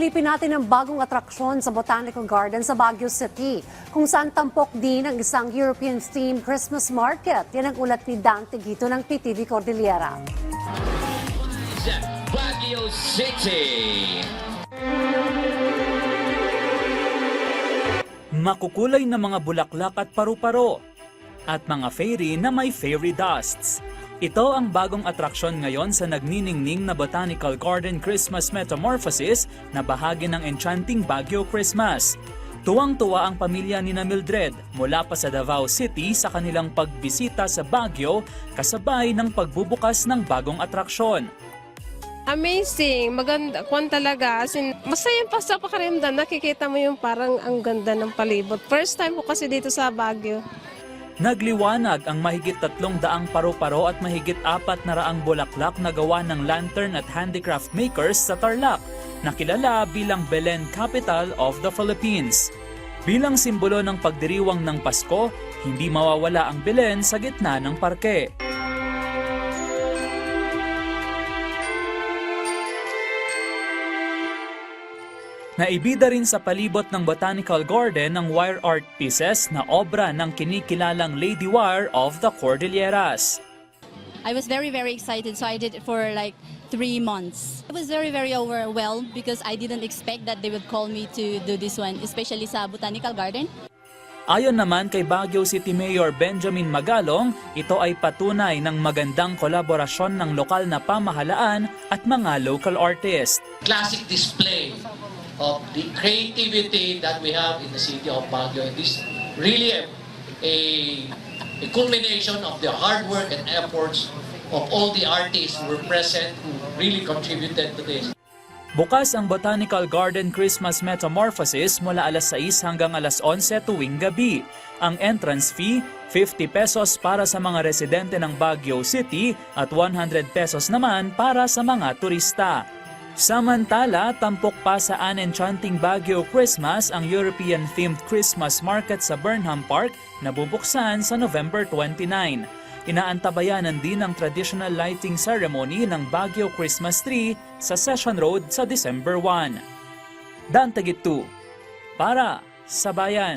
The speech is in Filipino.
Silipin natin ang bagong atraksyon sa Botanical Garden sa Baguio City, kung saan tampok din ang isang European-themed Christmas market. Yan ang ulat ni Dante Gito ng PTV Cordillera. Baguio City. Makukulay na mga bulaklak at paru-paro at mga fairy na may fairy dusts. Ito ang bagong atraksyon ngayon sa nagniningning na Botanical Garden Christmas Metamorphosis na bahagi ng Enchanting Baguio Christmas. Tuwang-tuwa ang pamilya ni Mildred mula pa sa Davao City sa kanilang pagbisita sa Baguio kasabay ng pagbubukas ng bagong atraksyon. Amazing, maganda kwan talaga. As in, masaya pa sa pakiramdam. Nakikita mo yung parang ang ganda ng palibot. First time ko kasi dito sa Baguio. Nagliwanag ang mahigit 300 paru-paro at mahigit 400 bulaklak na gawa ng lantern at handicraft makers sa Tarlac, na kilala bilang Belen Capital of the Philippines. Bilang simbolo ng pagdiriwang ng Pasko, hindi mawawala ang Belen sa gitna ng parke. Naibida rin sa palibot ng Botanical Garden ang wire art pieces na obra ng kinikilalang Lady Wire of the Cordilleras. I was very excited, so I did it for like 3 months. I was very overwhelmed because I didn't expect that they would call me to do this one, especially sa Botanical Garden. Ayon naman kay Baguio City Mayor Benjamin Magalong, ito ay patunay ng magandang kolaborasyon ng lokal na pamahalaan at mga local artists. Classic display of the creativity that we have in the city of Baguio. And this really a culmination of the hard work and efforts of all the artists who were present, who really contributed to this. Bukas ang Botanical Garden Christmas Metamorphosis mula alas 6 hanggang alas 11 tuwing gabi. Ang entrance fee, 50 pesos para sa mga residente ng Baguio City at 100 pesos naman para sa mga turista. Samantala, tampok pa sa An Enchanting Baguio Christmas ang European-themed Christmas market sa Burnham Park na bubuksan sa November 29. Inaantabayanan din ang traditional lighting ceremony ng Baguio Christmas Tree sa Session Road sa December 1. Dante Gito, para sa Bayan.